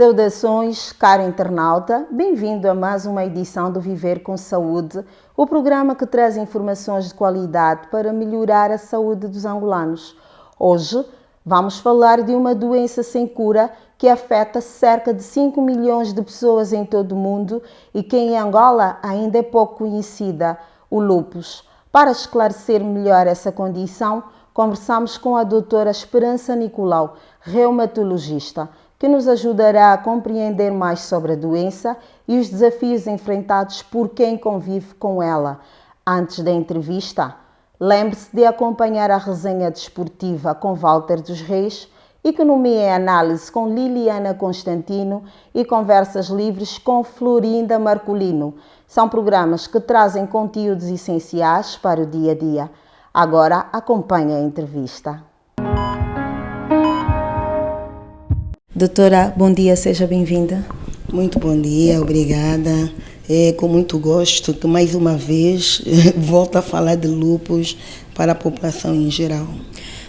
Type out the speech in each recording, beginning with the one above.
Saudações, caro internauta, bem-vindo a mais uma edição do Viver com Saúde, o programa que traz informações de qualidade para melhorar a saúde dos angolanos. Hoje vamos falar de uma doença sem cura que afeta cerca de 5 milhões de pessoas em todo o mundo e que em Angola ainda é pouco conhecida, o lúpus. Para esclarecer melhor essa condição, conversamos com a doutora Esperança Nicolau, reumatologista, que nos ajudará a compreender mais sobre a doença e os desafios enfrentados por quem convive com ela. Antes da entrevista, lembre-se de acompanhar a resenha desportiva com Walter dos Reis, Economia e Análise com Liliana Constantino e Conversas Livres com Florinda Marcolino. São programas que trazem conteúdos essenciais para o dia a dia. Agora acompanhe a entrevista. Doutora, bom dia, seja bem-vinda. Muito bom dia, obrigada. É com muito gosto que mais uma vez volto a falar de lúpus para a população em geral.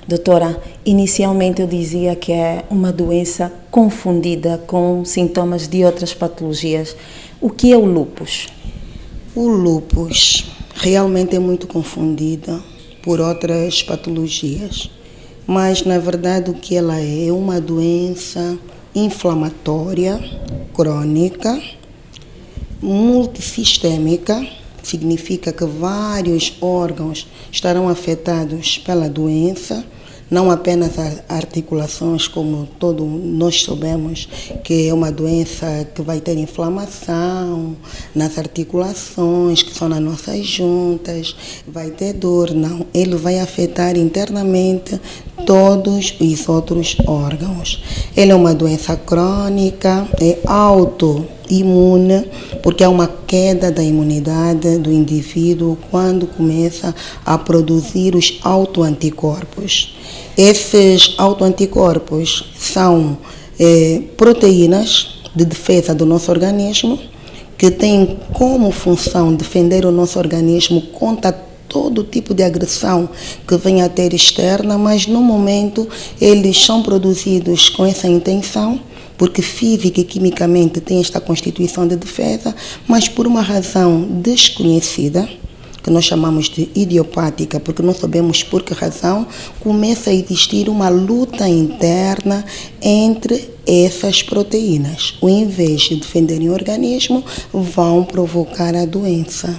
Doutora, inicialmente eu dizia que é uma doença confundida com sintomas de outras patologias. O que é o lúpus? O lúpus realmente é muito confundido por outras patologias. Mas, na verdade, o que ela é uma doença inflamatória, crônica, multissistêmica, significa que vários órgãos estarão afetados pela doença, não apenas as articulações, como todos nós sabemos, que é uma doença que vai ter inflamação nas articulações, que são nas nossas juntas, vai ter dor, não. Ele vai afetar internamente todos os outros órgãos. Ele é uma doença crônica, é autoimune, porque é uma queda da imunidade do indivíduo quando começa a produzir os autoanticorpos. Esses autoanticorpos são proteínas de defesa do nosso organismo, que têm como função defender o nosso organismo contra todo tipo de agressão que venha a ter externa, mas no momento eles são produzidos com essa intenção, porque física e quimicamente tem esta constituição de defesa, mas por uma razão desconhecida, que nós chamamos de idiopática, porque não sabemos por que razão, começa a existir uma luta interna entre essas proteínas. Ao invés de defenderem o organismo, vão provocar a doença.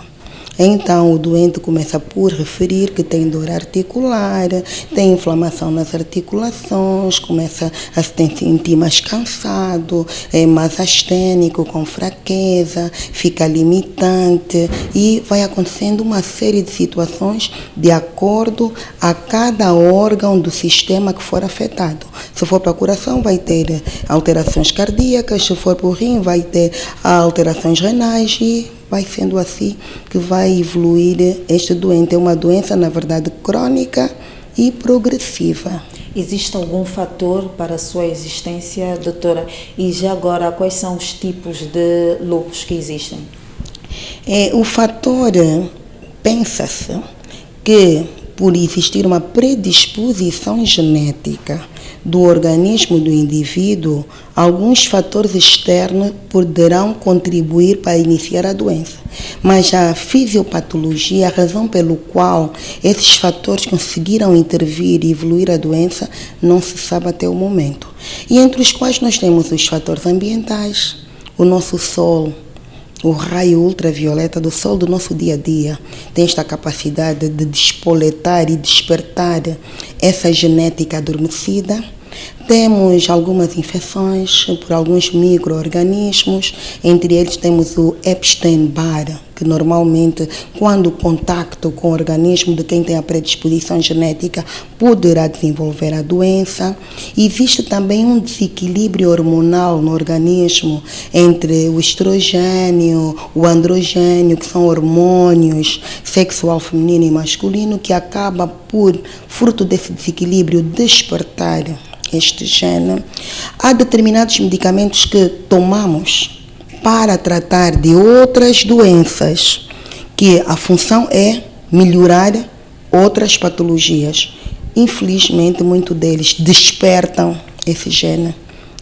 Então, o doente começa por referir que tem dor articular, tem inflamação nas articulações, começa a se sentir mais cansado, mais astênico, com fraqueza, fica limitante e vai acontecendo uma série de situações de acordo a cada órgão do sistema que for afetado. Se for para o coração, vai ter alterações cardíacas, se for para o rim, vai ter alterações renais e vai sendo assim que vai evoluir este doente. É uma doença, na verdade, crônica e progressiva. Existe algum fator para a sua existência, doutora? E já agora, quais são os tipos de lúpus que existem? O fator, pensa-se que por existir uma predisposição genética do organismo do indivíduo, alguns fatores externos poderão contribuir para iniciar a doença. Mas a fisiopatologia, a razão pelo qual esses fatores conseguiram intervir e evoluir a doença, não se sabe até o momento. E entre os quais nós temos os fatores ambientais, o nosso sol, o raio ultravioleta do sol do nosso dia a dia tem esta capacidade de despoletar e despertar essa genética adormecida. Temos algumas infecções por alguns micro-organismos, entre eles temos o Epstein-Barr, que normalmente, quando o contacto com o organismo de quem tem a predisposição genética, poderá desenvolver a doença. Existe também um desequilíbrio hormonal no organismo entre o estrogênio, o androgênio, que são hormônios sexual feminino e masculino, que acaba por, fruto desse desequilíbrio, despertar este gene. Há determinados medicamentos que tomamos para tratar de outras doenças, que a função é melhorar outras patologias. Infelizmente, muitos deles despertam esse gene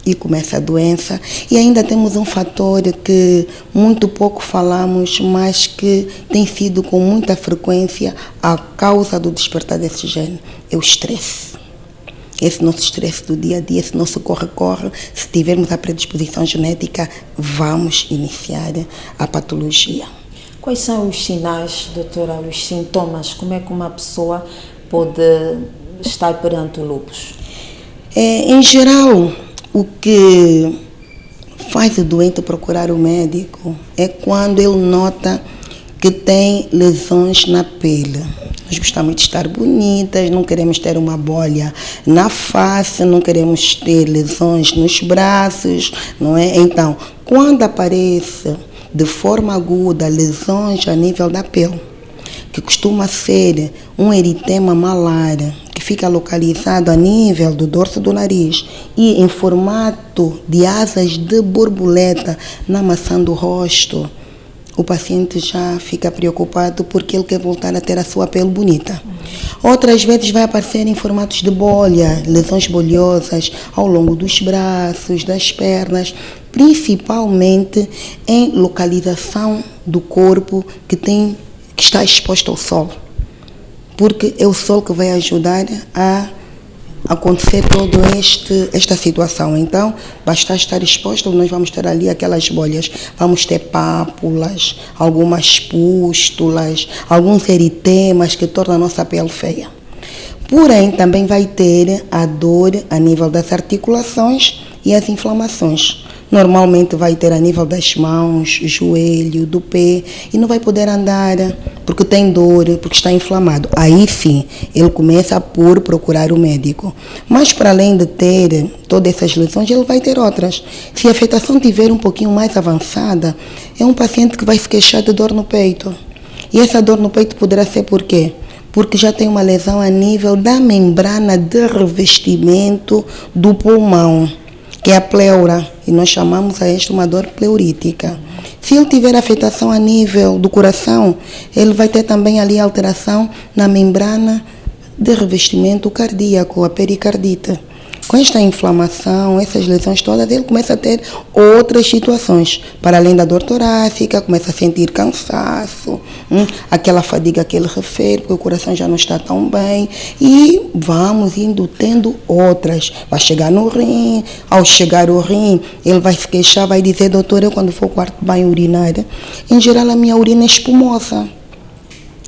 e começa a doença. E ainda temos um fator que muito pouco falamos, mas que tem sido com muita frequência a causa do despertar desse gene, é o estresse. Esse nosso estresse do dia a dia, esse nosso corre-corre, se tivermos a predisposição genética, vamos iniciar a patologia. Quais são os sinais, doutora, os sintomas? Como é que uma pessoa pode estar perante o lúpus? Em geral, o que faz o doente procurar o médico é quando ele nota que tem lesões na pele. Nós gostamos de estar bonitas, não queremos ter uma bolha na face, não queremos ter lesões nos braços, não é? Então, quando aparece de forma aguda lesões a nível da pele, que costuma ser um eritema malar, que fica localizado a nível do dorso do nariz e em formato de asas de borboleta na maçã do rosto, o paciente já fica preocupado porque ele quer voltar a ter a sua pele bonita. Outras vezes vai aparecer em formatos de bolha, lesões bolhosas ao longo dos braços, das pernas, principalmente em localização do corpo que está exposto ao sol. Porque é o sol que vai ajudar a acontecer toda esta situação. Então, basta estar exposto, nós vamos ter ali aquelas bolhas, vamos ter pápulas, algumas pústulas, alguns eritemas que tornam a nossa pele feia. Porém, também vai ter a dor a nível das articulações e as inflamações. Normalmente vai ter a nível das mãos, joelho, do pé, e não vai poder andar porque tem dor, porque está inflamado. Aí sim, ele começa por procurar o médico. Mas para além de ter todas essas lesões, ele vai ter outras. Se a afetação tiver um pouquinho mais avançada, é um paciente que vai se queixar de dor no peito. E essa dor no peito poderá ser por quê? Porque já tem uma lesão a nível da membrana de revestimento do pulmão, que é a pleura, e nós chamamos a esta uma dor pleurítica. Se ele tiver afetação a nível do coração, ele vai ter também ali alteração na membrana de revestimento cardíaco, a pericardite. Com esta inflamação, essas lesões todas, ele começa a ter outras situações. Para além da dor torácica, começa a sentir cansaço, aquela fadiga que ele refere, porque o coração já não está tão bem. E vamos indo tendo outras. Vai chegar no rim, ao chegar ao rim, ele vai se queixar, vai dizer, doutor, eu quando for ao quarto de banho urinar, em geral a minha urina é espumosa.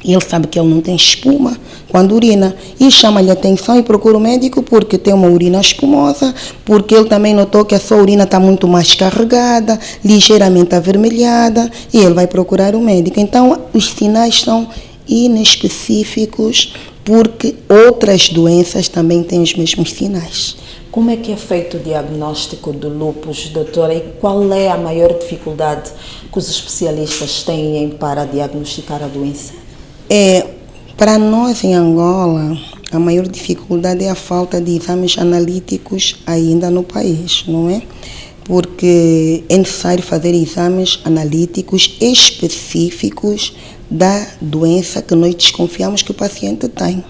E ele sabe que ele não tem espuma quando urina. E chama-lhe atenção e procura o médico porque tem uma urina espumosa, porque ele também notou que a sua urina está muito mais carregada, ligeiramente avermelhada, e ele vai procurar o médico. Então, os sinais são inespecíficos porque outras doenças também têm os mesmos sinais. Como é que é feito o diagnóstico do lúpus, doutora? E qual é a maior dificuldade que os especialistas têm para diagnosticar a doença? Para nós em Angola, a maior dificuldade é a falta de exames analíticos ainda no país, não é? Porque é necessário fazer exames analíticos específicos da doença que nós desconfiamos que o paciente tem.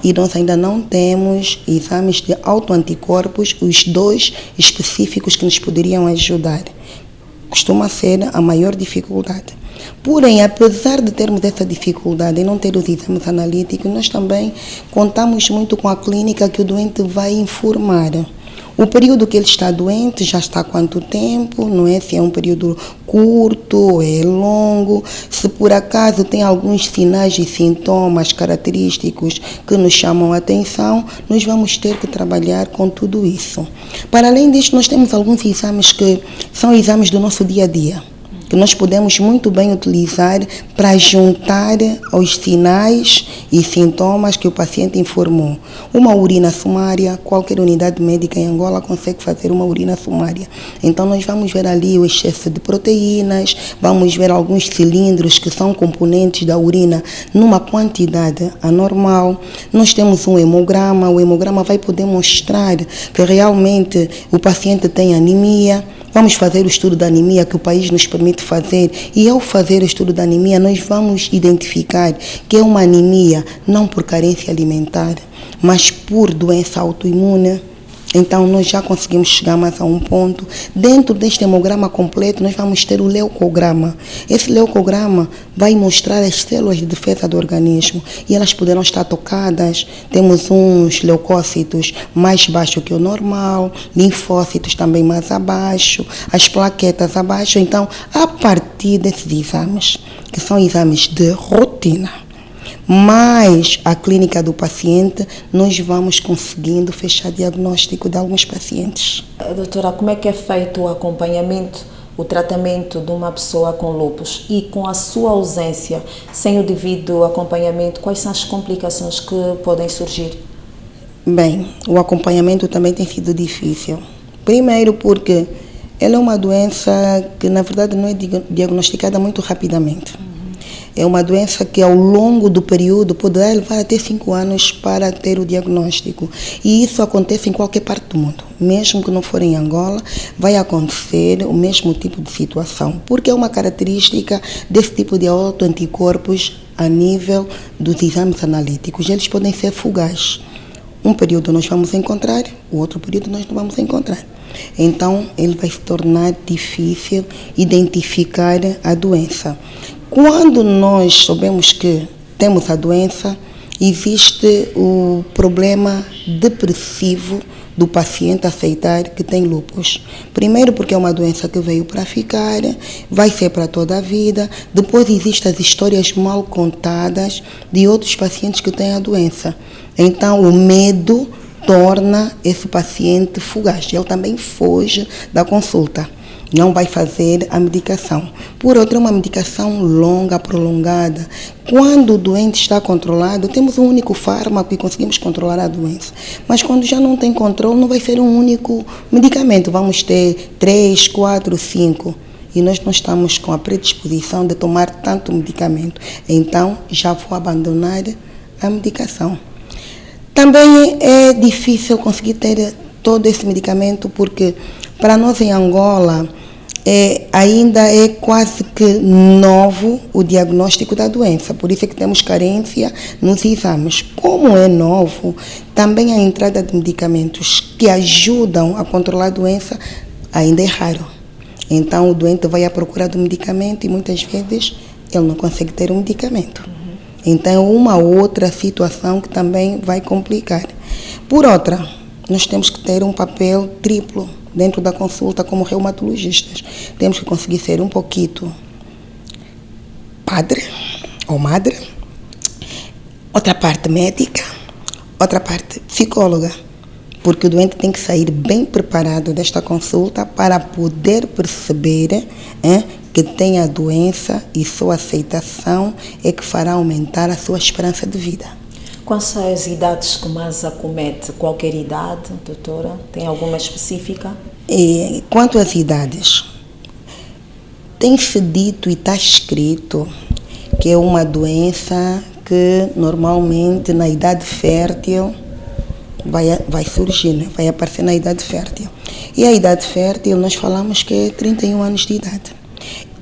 E nós ainda não temos exames de autoanticorpos, os dois específicos que nos poderiam ajudar. Costuma ser a maior dificuldade. Porém, apesar de termos essa dificuldade em não ter os exames analíticos, nós também contamos muito com a clínica que o doente vai informar. O período que ele está doente já está há quanto tempo, não é? Se é um período curto ou é longo, se por acaso tem alguns sinais e sintomas característicos que nos chamam a atenção, nós vamos ter que trabalhar com tudo isso. Para além disso, nós temos alguns exames que são exames do nosso dia a dia, que nós podemos muito bem utilizar para juntar aos sinais e sintomas que o paciente informou. Uma urina sumária, qualquer unidade médica em Angola consegue fazer uma urina sumária. Então nós vamos ver ali o excesso de proteínas, vamos ver alguns cilindros que são componentes da urina numa quantidade anormal. Nós temos um hemograma, o hemograma vai poder mostrar que realmente o paciente tem anemia. Vamos fazer o estudo da anemia que o país nos permite fazer, e ao fazer o estudo da anemia nós vamos identificar que é uma anemia não por carência alimentar, mas por doença autoimune, Então, nós já conseguimos chegar mais a um ponto. Dentro deste hemograma completo, nós vamos ter o leucograma. Esse leucograma vai mostrar as células de defesa do organismo e elas poderão estar tocadas. Temos uns leucócitos mais baixos que o normal, linfócitos também mais abaixo, as plaquetas abaixo. Então, a partir desses exames, que são exames de rotina, mais a clínica do paciente, nós vamos conseguindo fechar diagnóstico de alguns pacientes. Doutora, como é que é feito o acompanhamento, o tratamento de uma pessoa com lúpus e com a sua ausência, sem o devido acompanhamento, quais são as complicações que podem surgir? Bem, o acompanhamento também tem sido difícil. Primeiro porque ela é uma doença que na verdade não é diagnosticada muito rapidamente. É uma doença que ao longo do período poderá levar até 5 anos para ter o diagnóstico. E isso acontece em qualquer parte do mundo. Mesmo que não for em Angola, vai acontecer o mesmo tipo de situação. Porque é uma característica desse tipo de autoanticorpos a nível dos exames analíticos. Eles podem ser fugazes. Um período nós vamos encontrar, o outro período nós não vamos encontrar. Então, ele vai se tornar difícil identificar a doença. Quando nós sabemos que temos a doença, existe o problema depressivo do paciente aceitar que tem lúpus. Primeiro porque é uma doença que veio para ficar, vai ser para toda a vida. Depois existem as histórias mal contadas de outros pacientes que têm a doença. Então o medo torna esse paciente fugaz. Ele também foge da consulta. Não vai fazer a medicação. Por outra, é uma medicação longa, prolongada. Quando o doente está controlado, temos um único fármaco e conseguimos controlar a doença. Mas quando já não tem controle, não vai ser um único medicamento. Vamos ter 3, 4, 5. E nós não estamos com a predisposição de tomar tanto medicamento. Então, já vou abandonar a medicação. Também é difícil conseguir ter todo esse medicamento porque para nós em Angola ainda é quase que novo o diagnóstico da doença, por isso é que temos carência nos exames. Como é novo, também a entrada de medicamentos que ajudam a controlar a doença ainda é raro. Então o doente vai à procura do medicamento e muitas vezes ele não consegue ter um medicamento. Então é uma outra situação que também vai complicar. Por outra, nós temos que ter um papel triplo dentro da consulta como reumatologistas. Temos que conseguir ser um pouquinho padre ou madre, outra parte médica, outra parte psicóloga, porque o doente tem que sair bem preparado desta consulta para poder perceber que tem a doença e sua aceitação é que fará aumentar a sua esperança de vida. Quais são as idades que mais acomete? Qualquer idade, doutora? Tem alguma específica? Quanto às idades, tem-se dito e está escrito que é uma doença que normalmente na idade fértil vai surgir, né? Vai aparecer na idade fértil. E a idade fértil nós falamos que é 31 anos de idade.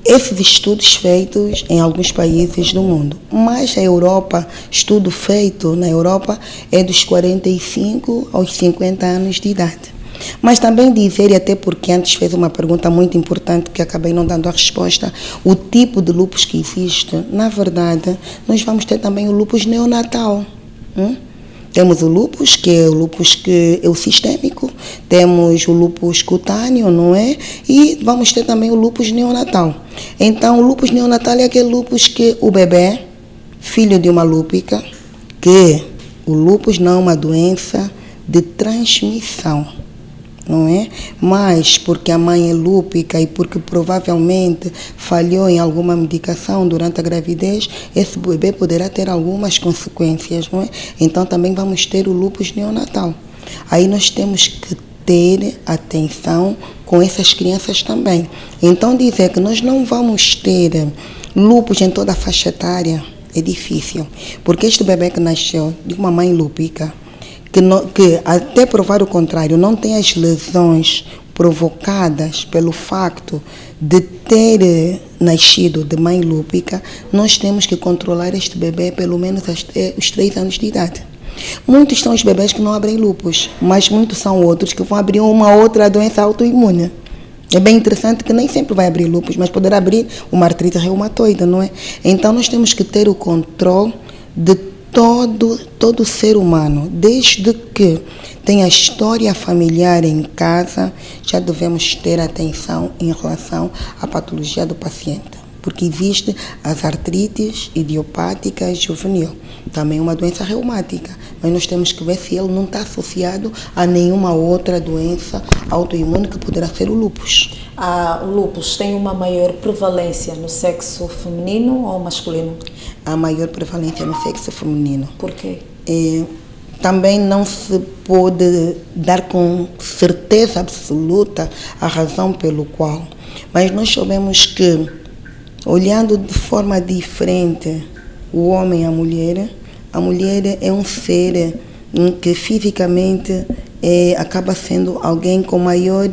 Esses estudos feitos em alguns países do mundo, mas a Europa, estudo feito na Europa é dos 45 aos 50 anos de idade. Mas também dizer, e até porque antes fez uma pergunta muito importante que acabei não dando a resposta, o tipo de lúpus que existe, na verdade, nós vamos ter também o lúpus neonatal. Temos o lúpus, que é o lúpus que é o sistêmico, temos o lúpus cutâneo, não é? E vamos ter também o lúpus neonatal. Então, o lúpus neonatal é aquele lúpus que o bebê, filho de uma lúpica, que o lúpus não é uma doença de transmissão, não é? Mas porque a mãe é lúpica e porque provavelmente falhou em alguma medicação durante a gravidez, esse bebê poderá ter algumas consequências, não é? Então também vamos ter o lúpus neonatal. Aí nós temos que ter atenção com essas crianças também. Então dizer que nós não vamos ter lúpus em toda a faixa etária é difícil, porque este bebê que nasceu de uma mãe lúpica, que até provar o contrário, não tem as lesões provocadas pelo facto de ter nascido de mãe lúpica, nós temos que controlar este bebê pelo menos até os 3 anos de idade. Muitos são os bebês que não abrem lúpus, mas muitos são outros que vão abrir uma outra doença autoimune. É bem interessante que nem sempre vai abrir lúpus, mas poderá abrir uma artrite reumatoide, não é? Então nós temos que ter o controle de todo ser humano, desde que tenha história familiar em casa, já devemos ter atenção em relação à patologia do paciente. Porque existe as artrites idiopáticas juvenil, também uma doença reumática, mas nós temos que ver se ele não está associado a nenhuma outra doença autoimune que poderá ser o lúpus. O lúpus tem uma maior prevalência no sexo feminino ou masculino? A maior prevalência no sexo feminino. Por quê? Também não se pode dar com certeza absoluta a razão pelo qual, mas nós sabemos que, olhando de forma diferente o homem e a mulher é um ser que fisicamente acaba sendo alguém com maior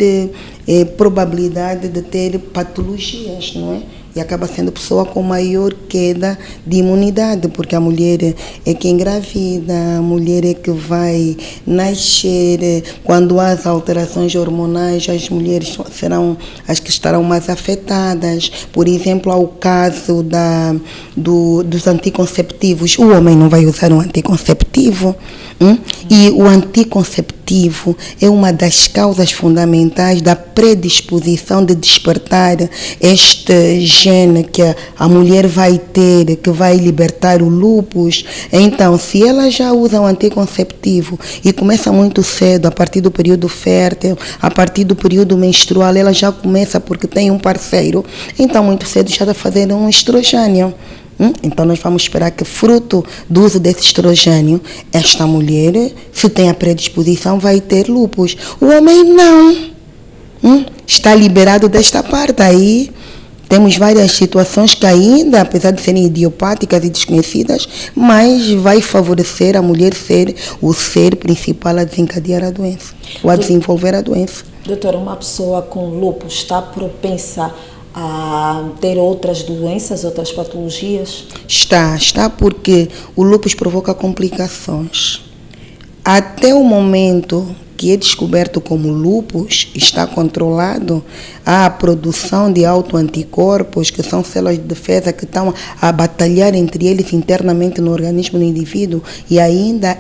probabilidade de ter patologias, não é? E acaba sendo pessoa com maior queda de imunidade, porque a mulher é que engravida, a mulher é que vai nascer. Quando há as alterações hormonais, as mulheres serão as que estarão mais afetadas. Por exemplo, há o caso dos anticonceptivos. O homem não vai usar um anticonceptivo. E o anticonceptivo é uma das causas fundamentais da predisposição de despertar este gene que a mulher vai ter, que vai libertar o lúpus. Então, se ela já usa um anticonceptivo e começa muito cedo, a partir do período fértil, a partir do período menstrual, ela já começa porque tem um parceiro, então muito cedo já está fazendo um estrogênio. Então nós vamos esperar que, fruto do uso desse estrogênio, esta mulher, se tem a predisposição, vai ter lúpus. O homem não. Está liberado desta parte. Aí temos várias situações que ainda, apesar de serem idiopáticas e desconhecidas, mas vai favorecer a mulher ser o ser principal a desencadear a doença, ou a desenvolver a doença. Doutora, uma pessoa com lúpus está propensa a ter outras doenças, outras patologias? Está porque o lúpus provoca complicações. Até o momento que é descoberto como lúpus, está controlado a produção de autoanticorpos, que são células de defesa que estão a batalhar entre eles internamente no organismo do indivíduo, e ainda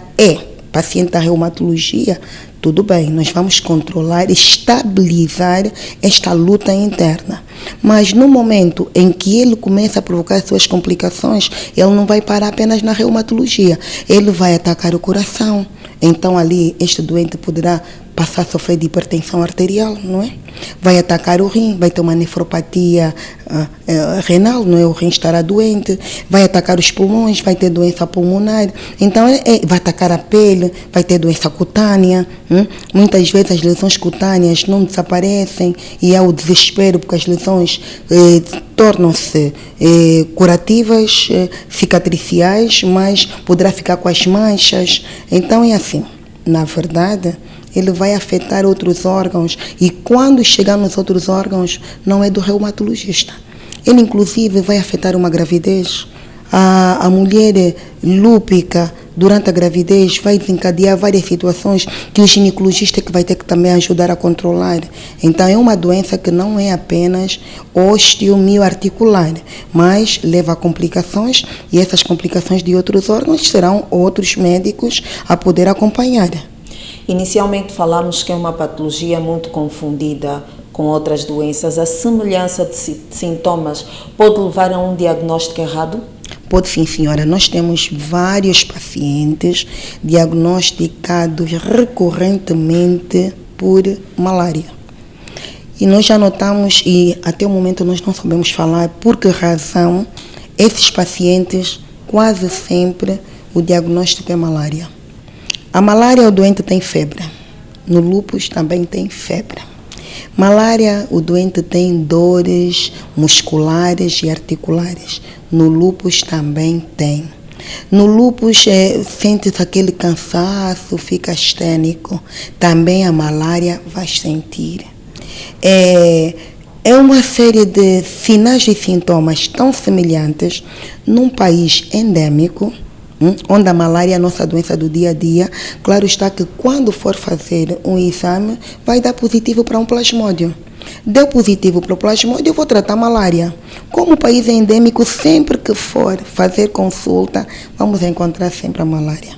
paciente da reumatologia. Tudo bem, nós vamos controlar, estabilizar esta luta interna. Mas no momento em que ele começa a provocar suas complicações, ele não vai parar apenas na reumatologia, ele vai atacar o coração. Então ali este doente poderá passar a sofrer de hipertensão arterial, não é? Vai atacar o rim, vai ter uma nefropatia renal, não é? O rim estará doente, vai atacar os pulmões, vai ter doença pulmonar. Então vai atacar a pele, vai ter doença cutânea. Muitas vezes as lesões cutâneas não desaparecem e há o desespero porque as lesões tornam-se curativas, cicatriciais, mas poderá ficar com as manchas. Então é assim, na verdade, ele vai afetar outros órgãos e quando chegar nos outros órgãos não é do reumatologista. Ele inclusive vai afetar uma gravidez. A mulher lúpica durante a gravidez vai desencadear várias situações que o ginecologista que vai ter que também ajudar a controlar. Então é uma doença que não é apenas osteomioarticular, mas leva a complicações e essas complicações de outros órgãos serão outros médicos a poder acompanhar. Inicialmente falamos que é uma patologia muito confundida com outras doenças. A semelhança de sintomas pode levar a um diagnóstico errado? Pode sim, senhora. Nós temos vários pacientes diagnosticados recorrentemente por malária. E nós já notamos, e até o momento nós não sabemos falar por que razão, esses pacientes, quase sempre, o diagnóstico é malária. A malária, o doente tem febre. No lúpus também tem febre. Malária, o doente tem dores musculares e articulares. No lúpus também tem. No lúpus sente-se aquele cansaço, fica astênico. Também a malária vai sentir. É uma série de sinais e sintomas tão semelhantes num país endêmico, onde a malária é a nossa doença do dia a dia. Claro está que quando for fazer um exame, vai dar positivo para um plasmódio. Deu positivo para o plasmódio, eu vou tratar a malária. Como o país é endêmico, sempre que for fazer consulta, vamos encontrar sempre a malária.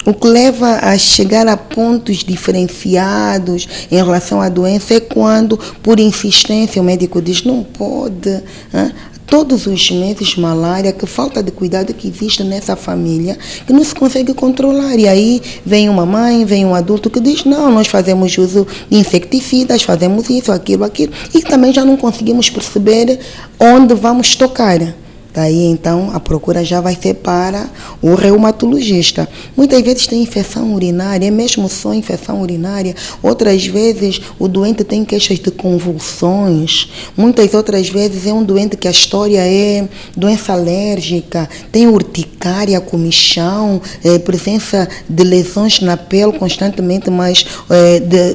O que leva a chegar a pontos diferenciados em relação à doença é quando, por insistência, o médico diz, não pode, todos os meses malária, que falta de cuidado que existe nessa família, que não se consegue controlar. E aí vem uma mãe, vem um adulto que diz, não, nós fazemos uso de insecticidas, fazemos isso, aquilo, e também já não conseguimos perceber onde vamos tocar. Daí, então, a procura já vai ser para o reumatologista. Muitas vezes tem infecção urinária, é mesmo só infecção urinária. Outras vezes, o doente tem queixas de convulsões. Muitas outras vezes, é um doente que a história é doença alérgica, tem urticária, comichão, presença de lesões na pele constantemente, mas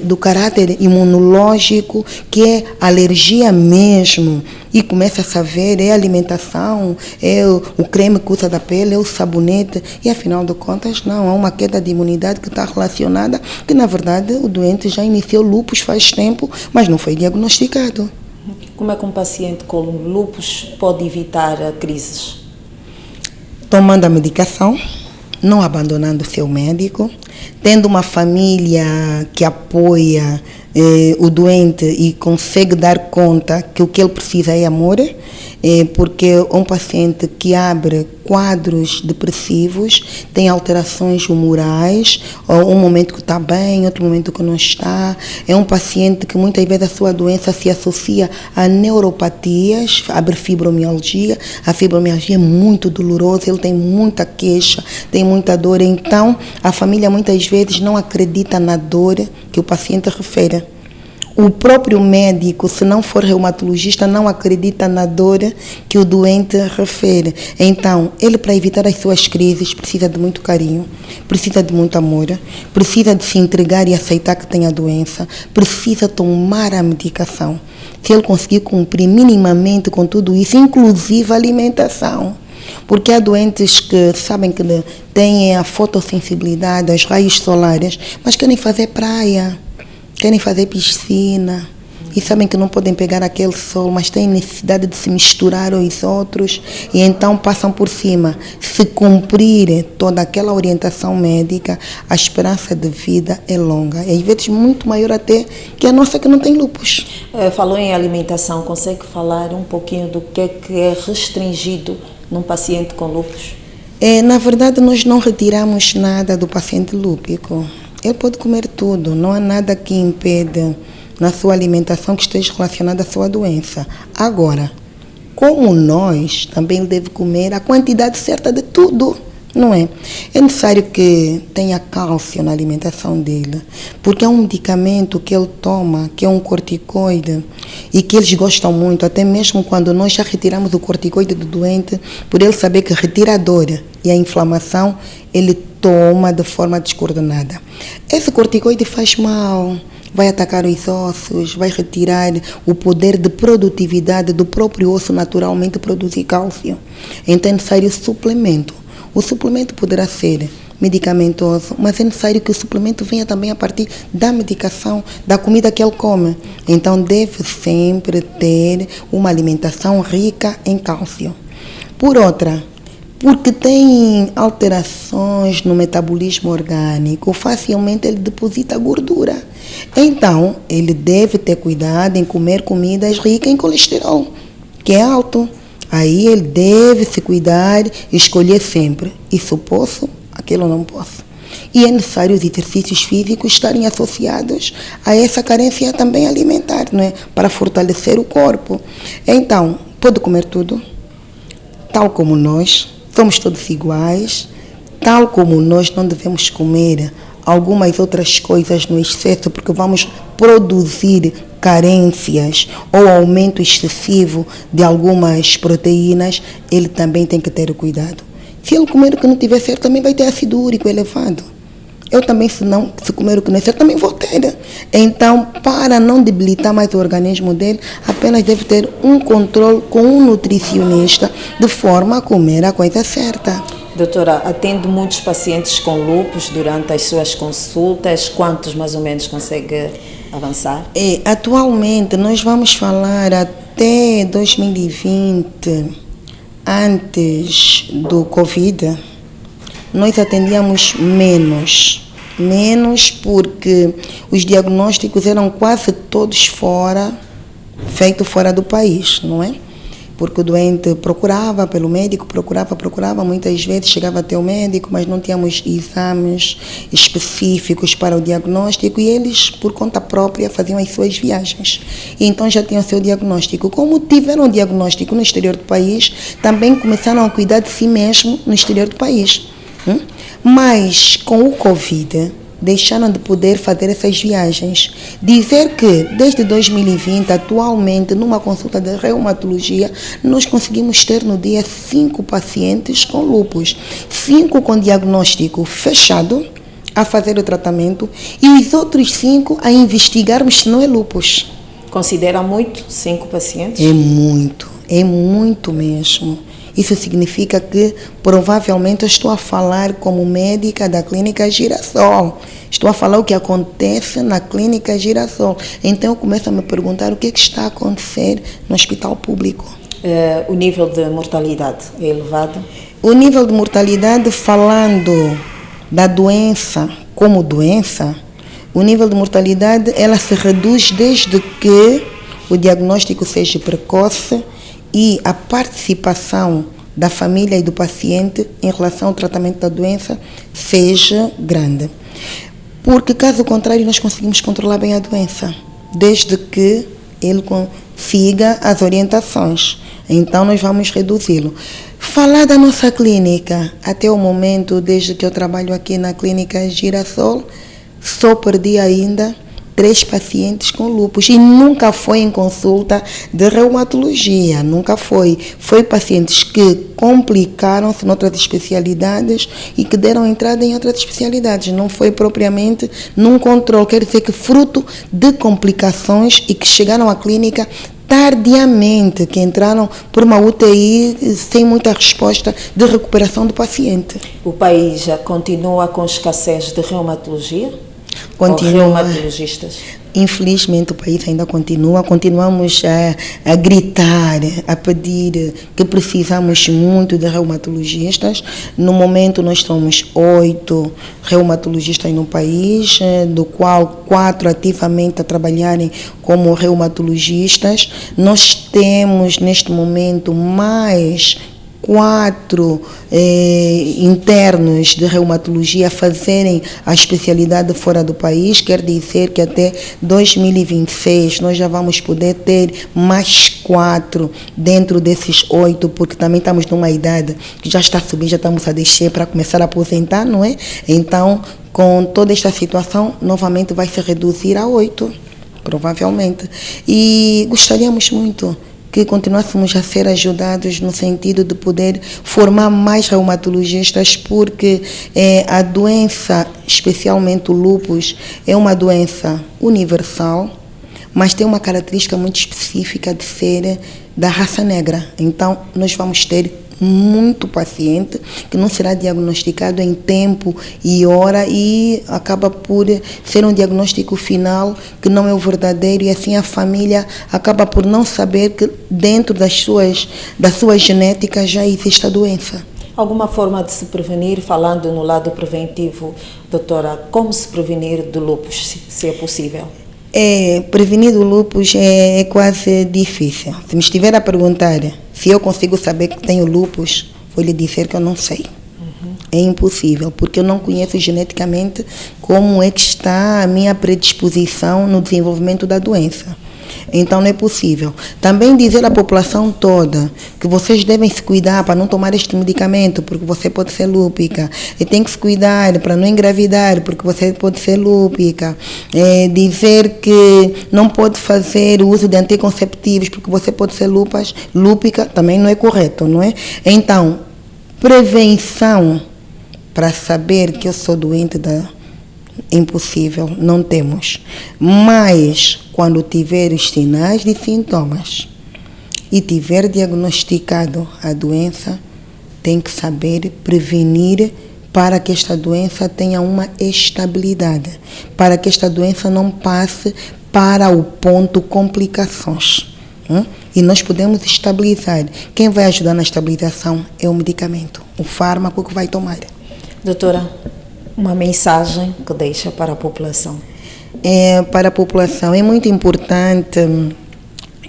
do caráter imunológico, que é alergia mesmo. E começa a ver, é a alimentação, é o creme que usa da pele, é o sabonete. E afinal de contas, não, há uma queda de imunidade que está relacionada, que na verdade o doente já iniciou lúpus faz tempo, mas não foi diagnosticado. Como é que um paciente com lúpus pode evitar crises? Tomando a medicação, não abandonando o seu médico, tendo uma família que apoia o doente e consegue dar conta que o que ele precisa é amor, porque um paciente que abre quadros depressivos tem alterações humorais, um momento que está bem, outro momento que não está. É um paciente que muitas vezes a sua doença se associa a neuropatias, abre fibromialgia. A fibromialgia é muito dolorosa, ele tem muita queixa, tem muita dor. Então, a família muitas vezes não acredita na dor que o paciente refere. O próprio médico, se não for reumatologista, não acredita na dor que o doente refere. Então, ele, para evitar as suas crises, precisa de muito carinho, precisa de muito amor, precisa de se entregar e aceitar que tem a doença, precisa tomar a medicação. Se ele conseguir cumprir minimamente com tudo isso, inclusive a alimentação. Porque há doentes que sabem que têm a fotossensibilidade, os raios solares, mas querem fazer praia, querem fazer piscina e sabem que não podem pegar aquele sol, mas têm necessidade de se misturar aos outros e então passam por cima. Se cumprir toda aquela orientação médica, a esperança de vida é longa. E às vezes muito maior até que a nossa que não tem lúpus. Falou em alimentação, consegue falar um pouquinho do que é restringido num paciente com lúpus? Na verdade, nós não retiramos nada do paciente lúpico. Ele pode comer tudo, não há nada que impede na sua alimentação que esteja relacionada à sua doença. Agora, como nós, também ele deve comer a quantidade certa de tudo, não é? É necessário que tenha cálcio na alimentação dele, porque é um medicamento que ele toma, que é um corticoide, e que eles gostam muito, até mesmo quando nós já retiramos o corticoide do doente, por ele saber que retira a dor e a inflamação, ele toma de forma descoordenada. Esse corticoide faz mal, vai atacar os ossos, vai retirar o poder de produtividade do próprio osso naturalmente produzir cálcio. Então é necessário suplemento. O suplemento poderá ser medicamentoso, mas é necessário que o suplemento venha também a partir da medicação, da comida que ele come. Então deve sempre ter uma alimentação rica em cálcio. Por outra, porque tem alterações no metabolismo orgânico, facilmente ele deposita gordura. Então, ele deve ter cuidado em comer comidas ricas em colesterol, que é alto. Aí ele deve se cuidar e escolher sempre. Isso posso, aquilo não posso. E é necessário os exercícios físicos estarem associados a essa carência também alimentar, não é? Para fortalecer o corpo. Então, pode comer tudo, tal como nós. Somos todos iguais, tal como nós não devemos comer algumas outras coisas no excesso, porque vamos produzir carências ou aumento excessivo de algumas proteínas, ele também tem que ter cuidado. Se ele comer o que não tiver certo, também vai ter ácido úrico elevado. Eu também, se comer o que não é certo, também vou ter. Então, para não debilitar mais o organismo dele, apenas deve ter um controle com um nutricionista, de forma a comer a coisa certa. Doutora, atende muitos pacientes com lúpus durante as suas consultas? Quantos mais ou menos consegue avançar? Atualmente, nós vamos falar até 2020, antes do Covid, nós atendíamos menos porque os diagnósticos eram quase todos feitos fora do país, não é? Porque o doente procurava pelo médico, procurava, muitas vezes chegava até o médico, mas não tínhamos exames específicos para o diagnóstico e eles, por conta própria, faziam as suas viagens. E então já tinham o seu diagnóstico. Como tiveram diagnóstico no exterior do país, também começaram a cuidar de si mesmo no exterior do país. Mas com o Covid, deixaram de poder fazer essas viagens. Dizer que desde 2020, atualmente, numa consulta de reumatologia, nós conseguimos ter no dia 5 pacientes com lúpus, 5 com diagnóstico fechado a fazer o tratamento e os outros 5 a investigarmos se não é lúpus. Considera muito 5 pacientes? É muito mesmo. Isso significa que provavelmente eu estou a falar como médica da Clínica Girassol. Estou a falar o que acontece na Clínica Girassol. Então eu começo a me perguntar o que está a acontecer no hospital público. O nível de mortalidade é elevado? O nível de mortalidade, falando da doença como doença, o nível de mortalidade ela se reduz desde que o diagnóstico seja precoce e a participação da família e do paciente em relação ao tratamento da doença seja grande. Porque, caso contrário, nós conseguimos controlar bem a doença, desde que ele consiga as orientações. Então, nós vamos reduzi-lo. Falar da nossa clínica, até o momento, desde que eu trabalho aqui na Clínica Girassol, só perdi ainda 3 pacientes com lúpus e nunca foi em consulta de reumatologia, nunca foi. Foi pacientes que complicaram-se em outras especialidades e que deram entrada em outras especialidades. Não foi propriamente num controle, quer dizer que fruto de complicações e que chegaram à clínica tardiamente, que entraram por uma UTI sem muita resposta de recuperação do paciente. O país já continua com escassez de reumatologia? Continua. Reumatologistas. Infelizmente o país ainda continuamos a gritar, a pedir que precisamos muito de reumatologistas. No momento nós somos 8 reumatologistas no país, do qual 4 ativamente a trabalharem como reumatologistas. Nós temos neste momento mais 4 internos de reumatologia a fazerem a especialidade fora do país, quer dizer que até 2026 nós já vamos poder ter mais 4 dentro desses 8, porque também estamos numa idade que já está subindo, já estamos a descer para começar a aposentar, não é? Então, com toda esta situação, novamente vai se reduzir a 8, provavelmente. E gostaríamos muito que continuássemos a ser ajudados no sentido de poder formar mais reumatologistas, porque a doença, especialmente o lúpus, é uma doença universal, mas tem uma característica muito específica de ser da raça negra. Então, nós vamos ter muito paciente que não será diagnosticado em tempo e hora e acaba por ser um diagnóstico final que não é o verdadeiro, e assim a família acaba por não saber que dentro da sua genética já existe a doença. Alguma forma de se prevenir, falando no lado preventivo, doutora, como se prevenir do lúpus, se é possível? Prevenir do lúpus é quase difícil. Se me estiver a perguntar se eu consigo saber que tenho lúpus, vou lhe dizer que eu não sei. É impossível, porque eu não conheço geneticamente como é que está a minha predisposição no desenvolvimento da doença. Então não é possível. Também dizer à população toda que vocês devem se cuidar para não tomar este medicamento, porque você pode ser lúpica. E tem que se cuidar para não engravidar, porque você pode ser lúpica. Dizer que não pode fazer o uso de anticonceptivos, porque você pode ser lúpica, também não é correto, não é? Então, prevenção para saber que eu sou doente impossível, não temos. Mas, quando tiver os sinais e sintomas e tiver diagnosticado a doença, tem que saber prevenir para que esta doença tenha uma estabilidade, para que esta doença não passe para o ponto complicações. E nós podemos estabilizar. Quem vai ajudar na estabilização é o medicamento, o fármaco que vai tomar. Doutora, uma mensagem que deixa para a população? Para a população é muito importante,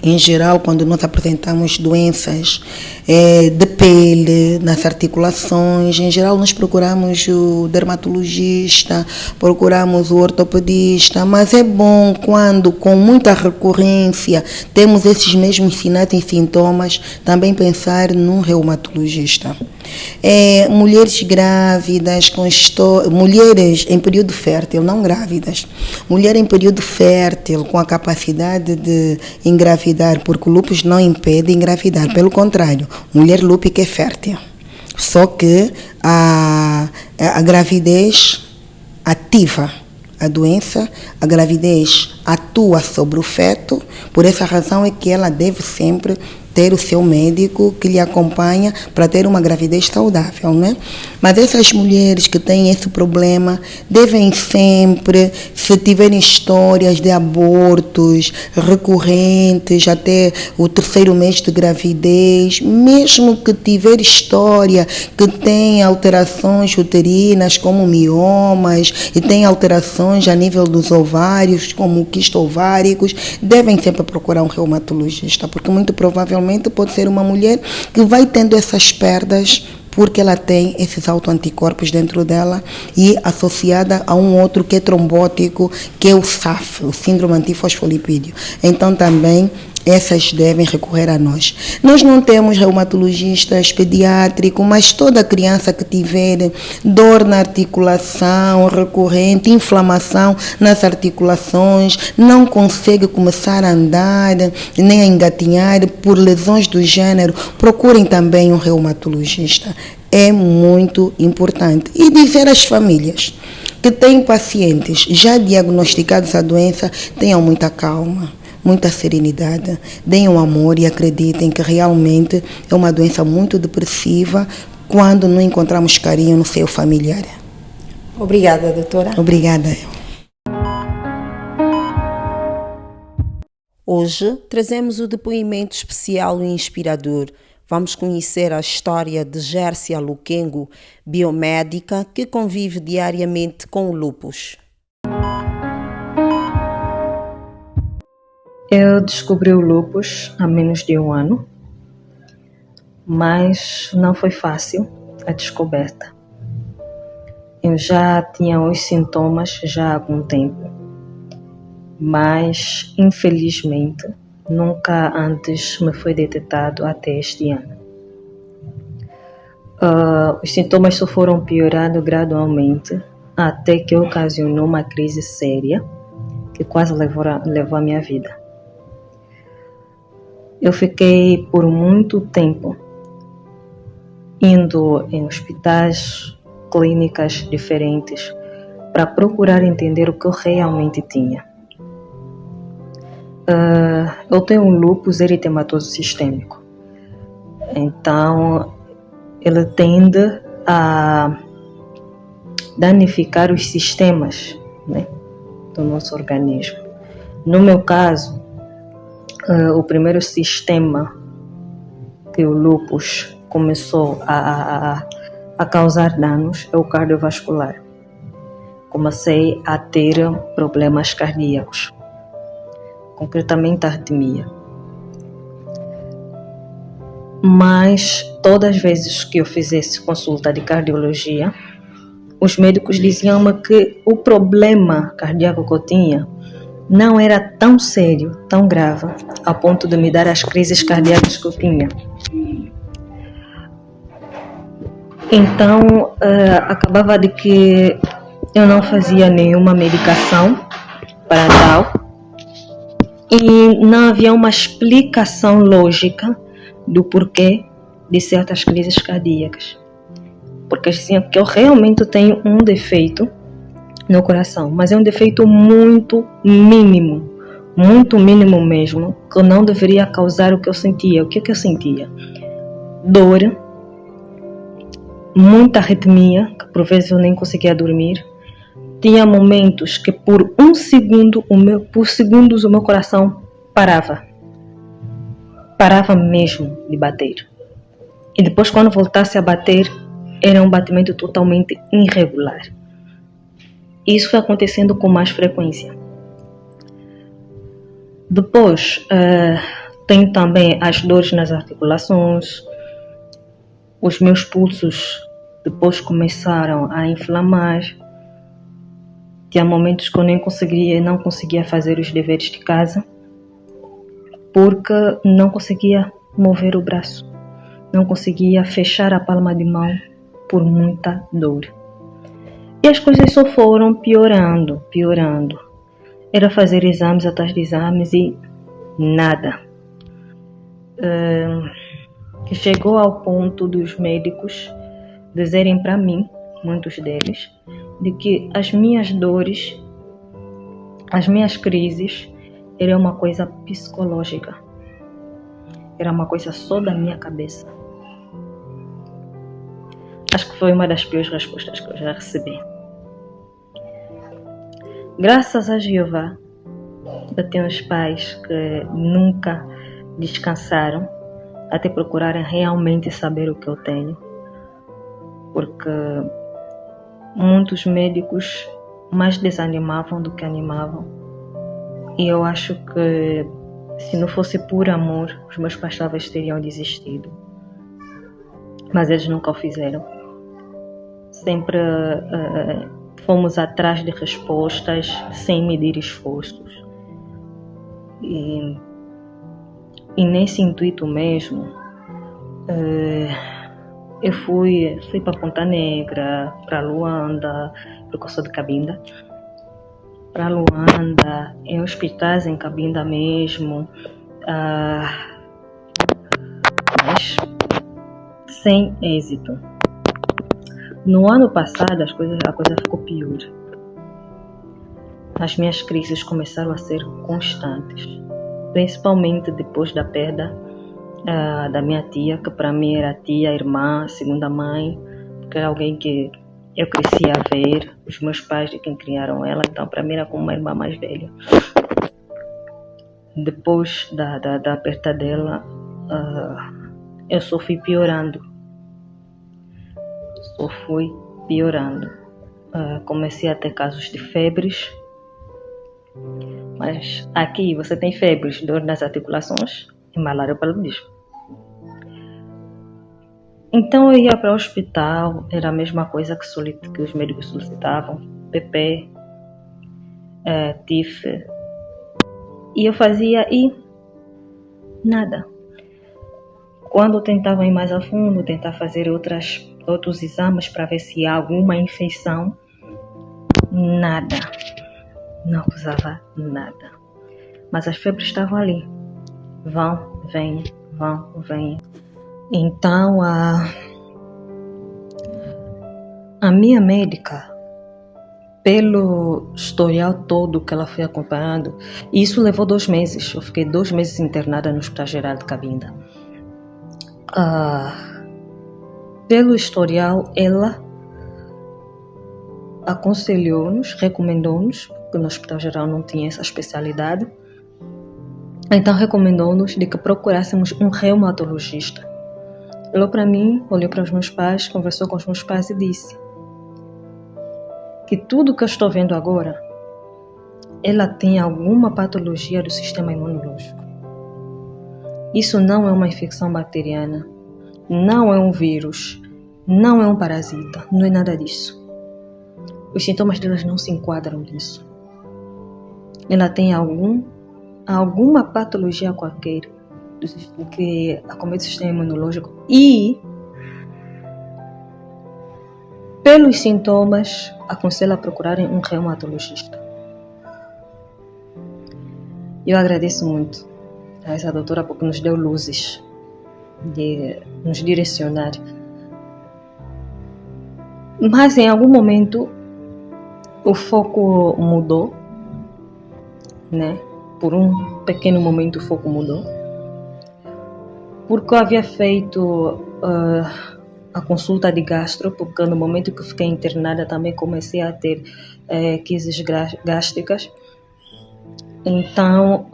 em geral, quando nós apresentamos doenças de pele, nas articulações, em geral nós procuramos o dermatologista, procuramos o ortopedista, mas é bom quando, com muita recorrência, temos esses mesmos sinais e sintomas, também pensar num reumatologista. Mulheres grávidas, mulheres em período fértil, não grávidas, mulher em período fértil com a capacidade de engravidar, porque o lúpus não impede engravidar, pelo contrário, mulher lúpica é fértil, só que a gravidez ativa a doença, a gravidez atua sobre o feto, por essa razão é que ela deve sempre ter o seu médico que lhe acompanha para ter uma gravidez saudável, né? Mas essas mulheres que têm esse problema devem sempre, se tiverem histórias de abortos recorrentes até o 3º mês de gravidez, mesmo que tiver história que tem alterações uterinas como miomas e tem alterações a nível dos ovários como quistos ováricos, devem sempre procurar um reumatologista, porque muito provavelmente pode ser uma mulher que vai tendo essas perdas porque ela tem esses autoanticorpos dentro dela e associada a um outro que é trombótico, que é o SAF, o síndrome antifosfolipídio. Então também essas devem recorrer a nós. Nós não temos reumatologistas pediátricos, mas toda criança que tiver dor na articulação recorrente, inflamação nas articulações, não consegue começar a andar, nem a engatinhar por lesões do gênero, procurem também um reumatologista. É muito importante. E dizer às famílias que têm pacientes já diagnosticados a doença, tenham muita calma, muita serenidade, deem um amor e acreditem que realmente é uma doença muito depressiva quando não encontramos carinho no seio familiar. Obrigada, doutora. Obrigada. Hoje trazemos o depoimento especial e inspirador. Vamos conhecer a história de Gércia Luquengo, biomédica que convive diariamente com o lúpus. Eu descobri o lúpus há menos de 1 ano, mas não foi fácil a descoberta. Eu já tinha os sintomas já há algum tempo, mas infelizmente nunca antes me foi detectado até este ano. Os sintomas só foram piorando gradualmente até que ocasionou uma crise séria que quase levou a minha vida. Eu fiquei por muito tempo indo em hospitais, clínicas diferentes para procurar entender o que eu realmente tinha. Eu tenho um lúpus eritematoso sistêmico, então ele tende a danificar os sistemas, né, do nosso organismo. No meu caso, o primeiro sistema que o lúpus começou a causar danos é o cardiovascular. Comecei a ter problemas cardíacos, concretamente arritmia. Mas todas as vezes que eu fizesse consulta de cardiologia, os médicos diziam-me que o problema cardíaco que eu tinha não era tão sério, tão grave, a ponto de me dar as crises cardíacas que eu tinha. Então, acabava de que eu não fazia nenhuma medicação para tal e não havia uma explicação lógica do porquê de certas crises cardíacas. Porque diziam que eu realmente tenho um defeito no coração, mas é um defeito muito mínimo mesmo, que não deveria causar o que eu sentia. O que eu sentia? Dor muita arritmia, que por vezes eu nem conseguia dormir. Tinha momentos que por segundos o meu coração parava mesmo de bater. E depois, quando voltasse a bater, era um batimento totalmente irregular. Isso foi acontecendo com mais frequência. Depois, tem também as dores nas articulações. Os meus pulsos depois começaram a inflamar. Tinha momentos que eu não conseguia fazer os deveres de casa, porque não conseguia mover o braço. Não conseguia fechar a palma de mão por muita dor. E as coisas só foram piorando. Era fazer exames atrás de exames e nada. Que chegou ao ponto dos médicos dizerem para mim, muitos deles, de que as minhas dores, as minhas crises, eram uma coisa psicológica. Era uma coisa só da minha cabeça. Acho que foi uma das piores respostas que eu já recebi. Graças a Jeová, eu tenho uns pais que nunca descansaram até procurarem realmente saber o que eu tenho. Porque muitos médicos mais desanimavam do que animavam. E eu acho que se não fosse por amor, os meus pais talvez teriam desistido. Mas eles nunca o fizeram. Sempre fomos atrás de respostas sem medir esforços. E nesse intuito mesmo, eu fui para Ponta Negra, para Luanda, porque eu sou de Cabinda, para Luanda, em hospitais em Cabinda mesmo, mas sem êxito. No ano passado a coisa ficou pior. As minhas crises começaram a ser constantes, principalmente depois da perda da minha tia, que para mim era tia, irmã, segunda mãe, porque era alguém que eu cresci a ver, os meus pais de quem criaram ela, então para mim era como uma irmã mais velha. Depois da perda dela, eu só fui piorando. Comecei a ter casos de febres, mas aqui você tem febres, dor nas articulações e malária ou paludismo. Então eu ia para o hospital, era a mesma coisa que os médicos solicitavam, PP, TIF, e eu fazia e nada. Quando eu tentava ir mais a fundo, tentar fazer outros exames para ver se há alguma infecção, nada, não acusava nada. Mas as febres estavam ali, vão, vêm. Então a minha médica, pelo historial todo que ela foi acompanhando, e isso levou 2 meses, eu fiquei 2 meses internada no Hospital Geral de Cabinda. Pelo historial, ela aconselhou-nos, recomendou-nos, porque no Hospital Geral não tinha essa especialidade, então recomendou-nos de que procurássemos um reumatologista. Olhou para mim, olhou para os meus pais, conversou com os meus pais e disse que tudo que eu estou vendo agora, ela tem alguma patologia do sistema imunológico. Isso não é uma infecção bacteriana, não é um vírus, não é um parasita, não é nada disso. Os sintomas delas não se enquadram nisso. Ela tem alguma patologia qualquer que acomete o sistema imunológico e, pelos sintomas, aconselho a procurarem um reumatologista. Eu agradeço muito a essa doutora porque nos deu luzes de nos direcionar. Mas em algum momento o foco mudou, né? Por um pequeno momento o foco mudou. Porque eu havia feito a consulta de gastro, porque no momento que fiquei internada também comecei a ter crises gástricas. Então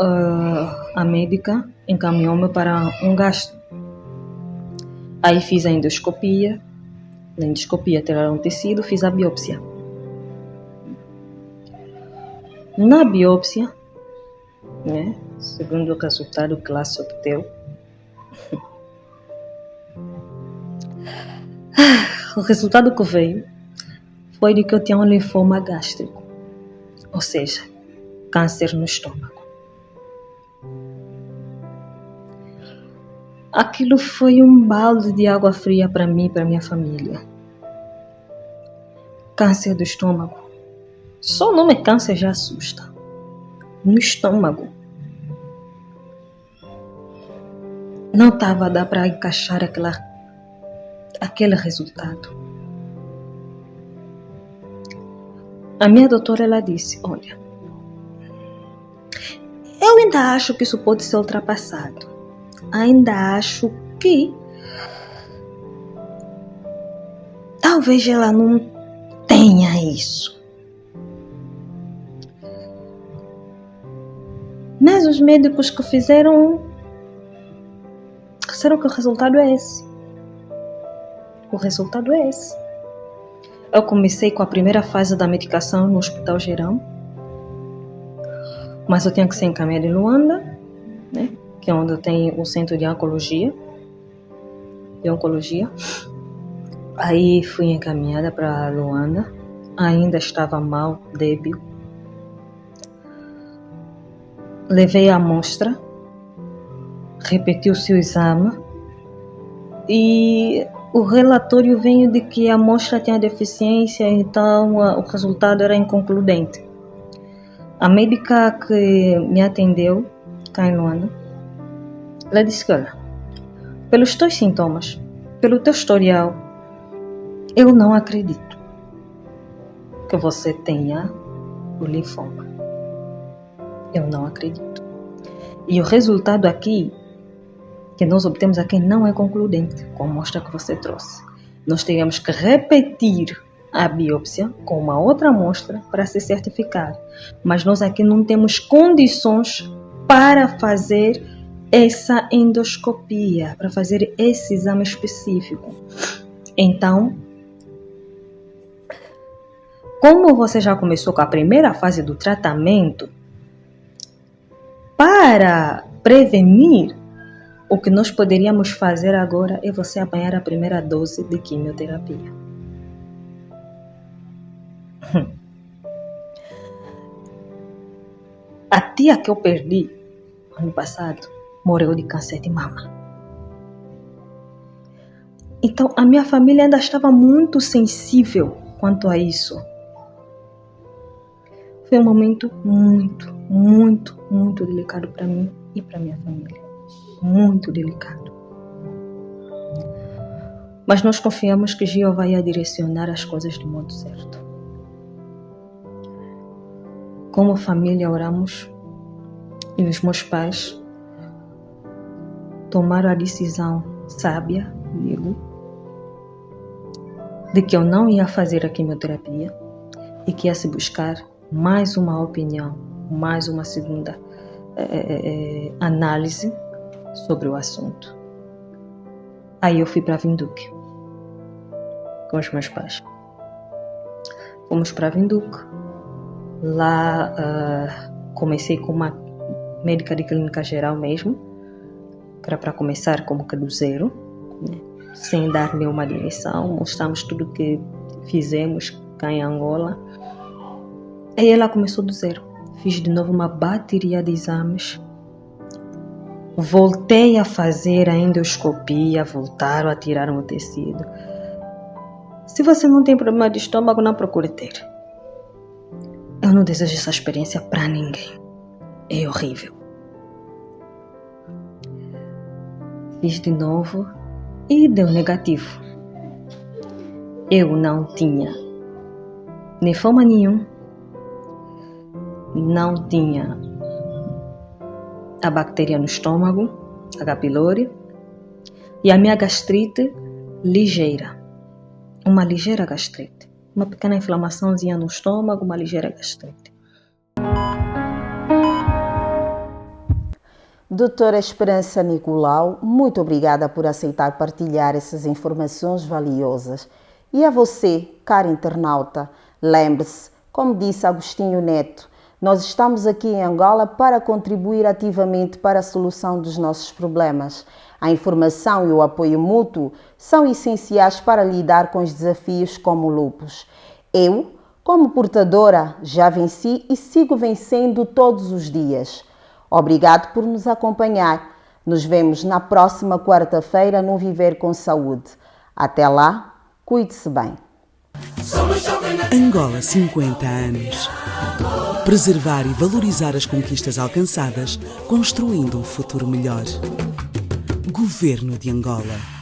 a médica encaminhou-me para um gastro. Aí fiz a endoscopia. Na endoscopia tiraram um tecido, fiz a biópsia. Na biópsia, né, segundo o resultado que lá se obteve, o resultado que veio foi de que eu tinha um linfoma gástrico, ou seja, câncer no estômago. Aquilo foi um balde de água fria para mim e para minha família. Câncer do estômago. Só o nome câncer já assusta. No estômago. Não estava a dar para encaixar aquele resultado. A minha doutora, ela disse, olha, eu ainda acho que isso pode ser ultrapassado. Ainda acho que talvez ela não tenha isso. Mas os médicos que fizeram disseram que o resultado é esse. O resultado é esse. Eu comecei com a primeira fase da medicação no Hospital Geral, mas eu tinha que ser encaminhada em Luanda, né? Que é onde eu tenho o centro de oncologia. Aí fui encaminhada para Luanda. Ainda estava mal, débil. Levei a amostra, repetiu-se o exame e o relatório veio de que a amostra tinha deficiência, então o resultado era inconcludente. A médica que me atendeu, cá em Luanda, ela disse que, olha, pelos teus sintomas, pelo teu historial, eu não acredito que você tenha o linfoma. Eu não acredito. E o resultado aqui, que nós obtemos aqui, não é concludente com a amostra que você trouxe. Nós teríamos que repetir a biópsia com uma outra amostra para se certificar. Mas nós aqui não temos condições para fazer essa endoscopia, para fazer esse exame específico. Então, como você já começou com a primeira fase do tratamento, para prevenir, o que nós poderíamos fazer agora é você apanhar a primeira dose de quimioterapia. A tia que eu perdi ano passado morreu de câncer de mama. Então a minha família ainda estava muito sensível quanto a isso. Foi um momento muito, muito, muito delicado para mim e para minha família. Muito delicado. Mas nós confiamos que Jeová ia direcionar as coisas do modo certo. Como família oramos e os meus pais tomaram a decisão sábia, digo, de que eu não ia fazer a quimioterapia e que ia se buscar mais uma opinião, mais uma segunda análise sobre o assunto. Aí eu fui para Vinduque com os meus pais. Fomos para Vinduque. Lá comecei com uma médica de clínica geral mesmo, que era para começar como que do zero, né? Sem dar nenhuma direção. Mostramos tudo o que fizemos cá em Angola. Aí ela começou do zero. Fiz de novo uma bateria de exames. Voltei a fazer a endoscopia, voltaram a tirar o tecido. Se você não tem problema de estômago, não procure ter. Eu não desejo essa experiência para ninguém. É horrível. Fiz de novo e deu negativo. Eu não tinha linfoma nenhum. Não tinha a bactéria no estômago, H. pylori, e a minha gastrite ligeira, uma ligeira gastrite, uma pequena inflamaçãozinha no estômago, uma ligeira gastrite. Doutora Esperança Nicolau, muito obrigada por aceitar partilhar essas informações valiosas. E a você, caro internauta, lembre-se, como disse Agostinho Neto, nós estamos aqui em Angola para contribuir ativamente para a solução dos nossos problemas. A informação e o apoio mútuo são essenciais para lidar com os desafios como o lúpus. Eu, como portadora, já venci e sigo vencendo todos os dias. Obrigado por nos acompanhar. Nos vemos na próxima quarta-feira no Viver com Saúde. Até lá, cuide-se bem. Angola 50 anos. Preservar e valorizar as conquistas alcançadas, construindo um futuro melhor. Governo de Angola.